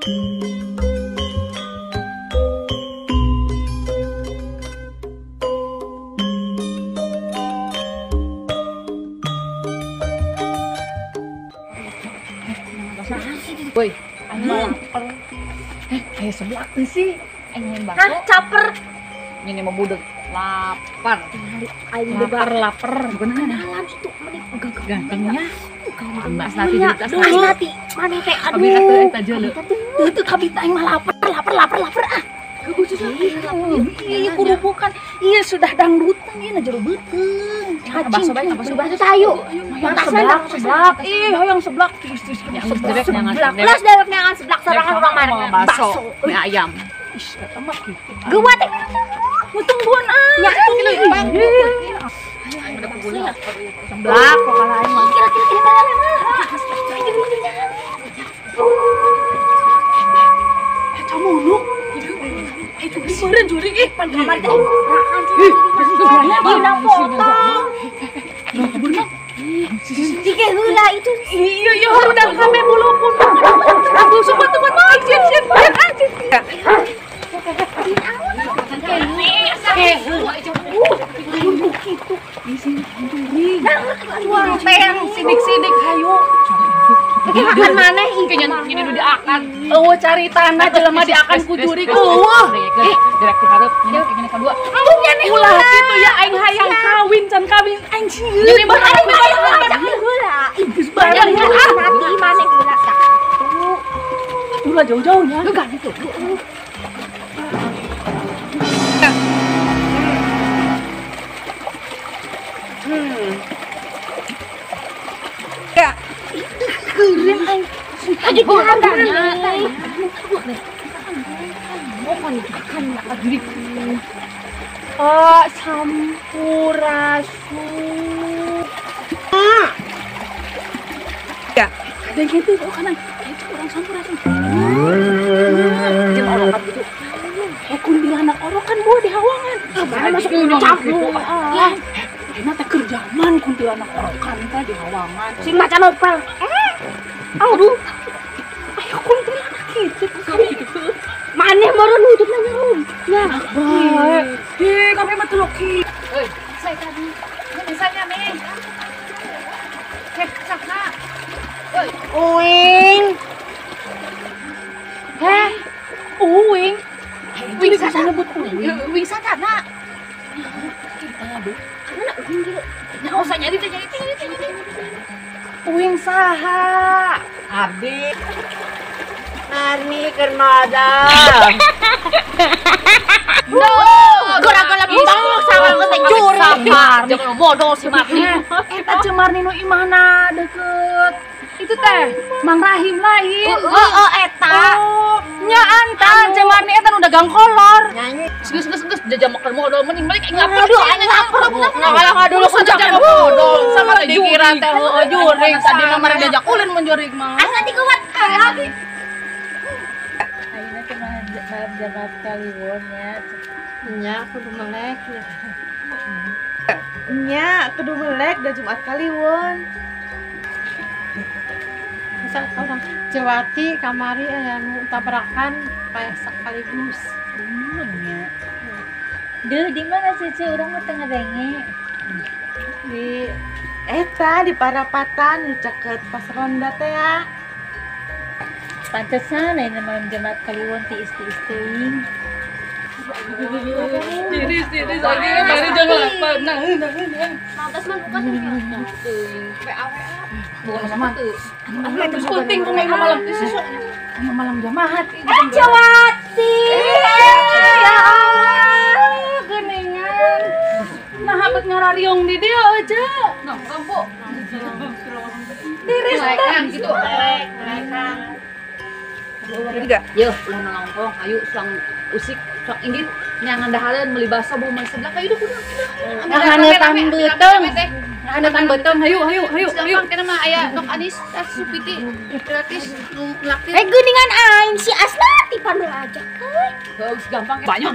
Woi, kayak seblak sih. Aing bakso. Hah, caper. Ini mau budek lapar. Aing lapar. Gimana? Dalam itu mending Gantengnya. Mbak Nati Nati mana teh aduh. Abi atuh eta jeuleu. Teu kabita aing mah lapar ah. Iya kurubukan. Iya sudah dangdutan ieu jero beuteung. Bakso bae, Bakso sayu. Seblak. Ih, hoyong seblak. Direk nyangan. Plus derek nyangan seblak sorangan urang marek Bakso, mie ayam. Ih, eta mah kitu. Geuwa teh. Mutung buan ah. Nya kitu bang. Seblak kok kalah aing mah. Kira-kira kamu lu itu beureun juri ih pan kamar teh rakan sih dina foto Dike heula itu iya udah kame bulu pun aku sobat teman anjir sidik hayu makan maneh Kayaknya ini udah diakan. eueuh cari tanah jelema diakan ku jurig eueuh Direk di hareup, ini kedua. nya nih ulah kitu ya aing hayang kawin can kawin aing sieun Jadi mah aing ngajak heula geus bareng nanti maneh heula ulah jauh-jauhnya Enggak gitu. Ya keren aing aja kurang sampurasu ya ada yang gitu kanan itu orang sampurasu dia orokan gitu kuntilanak orokan bu di hawangan masuk campur ini teh kerjaman kuntilanak orokan teh di hawangan si macan opel aduh ayo kuntilanak gitu maneh baru nutut nanya ya kami mah teu loki Euy, saya tadi. Misalnya nih. Sakna. Euy, uing uing wing bisa nyebut uing wing sakna. Nya usah nyari teh nyari. uing saha Abdi. Arni kermada Gara-gara bintang sama teh curi. Jangan bodoh si Marni. eta Cemarni nu imahna deket itu teh Mang Rahim lain Eta. nya antan Cemarni eta nu dagang kolor Geus jajam makan modal mending balik aing lapar. aduh aing lapar Ngalah dulu sejak modal sama teh dikira teh jurig tadi nomor diajak ulin mun jurig mah. nanti kuat lagi Ayeuna teh malam Jumat Kaliwon nya kudu melek nya kudu melek da Jumat Kaliwon. misal orang Cewati kamari aya nu tabrakan paeh sakaligus nya deuh di mana cece urang mah teu ngadenge di eta di Parapatan nu caket pas ronda teh ya. pantesan ayeuna malam Jumat Kaliwon ti isti-isti teuing tiris lagi bari jangan apa Lantas mah bukan bukan sama terus penting malam malam jamahat Cewati. ya Allah geningan nah habet ngarariung di dia aja Nah, kamu. tiris Melekkan gitu. Enggak. Yeuh, ulah nongkrong, ayo sang usik, sang indit, nyangan dahareun meuli basa bau mah sebelah kayu kudu. ngahanetan beuteung ngahanetan beuteung hayu Gampang kana mah aya nok Anis tas Supiti gratis nu laktir. geuningan aing si Asnati pandu aja Geus gampang banyak.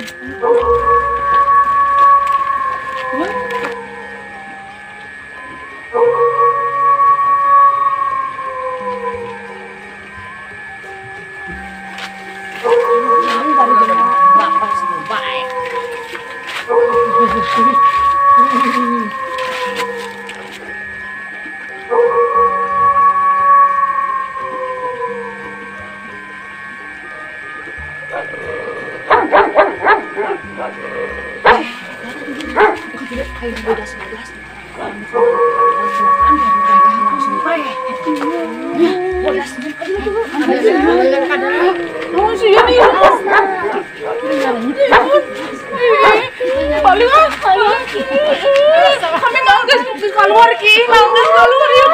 Kami manggas keluar ki, manggas keluar ya.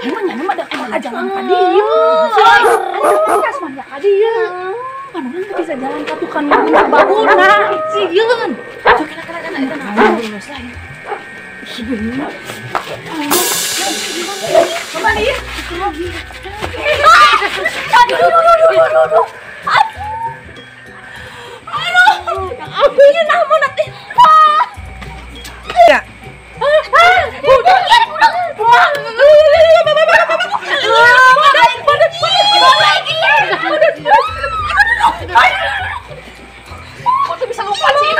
Emang nyana mah ada jalan ka dieu. Kas mah ka dieu. Kan urang teh bisa jalan ka tukang babuna. Sieun. Cok kana eta nah. Terus lah. Kemana ya? Aduh. Aku ini nama nanti. Ya. Kok bisa lupa sih?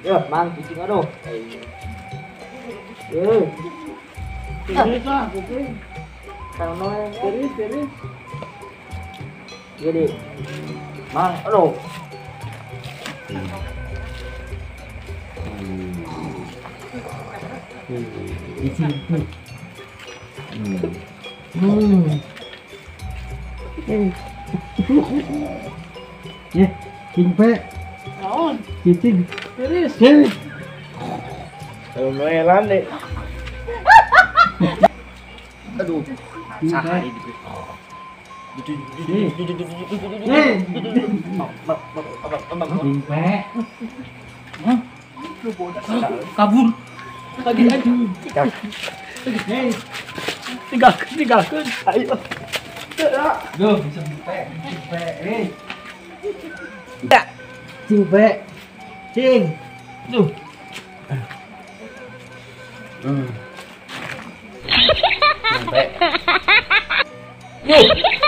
Ya, mang kucing aduh. Kalau noy, teri. Jadi, mang, aduh. Ya, cingpe. Naon? Cicing. Tiris. Kalau noelan deh. Aduh. Saha itu. Cingpe. Kabur. Lagi aja. Tinggalkan. Ayo. Duh, bisa cingpe. Ya. Cingpe. Cing. Duh. Cingpe.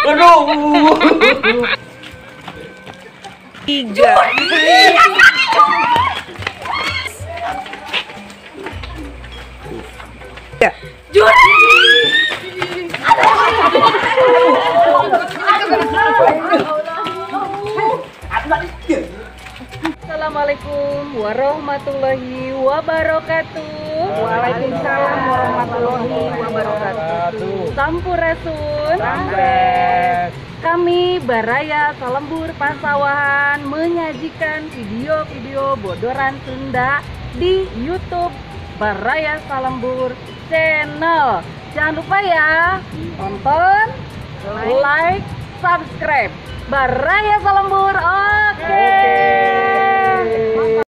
Aduh. 3. Ya. Assalamualaikum warahmatullahi wabarakatuh. Waalaikumsalam warahmatullahi wabarakatuh. Sampurasun. Kami Baraya Salembur Pasawahan menyajikan video-video bodoran Sunda di YouTube Baraya Salembur Channel. Jangan lupa ya, tonton, like, subscribe Baraya Salembur. Oke.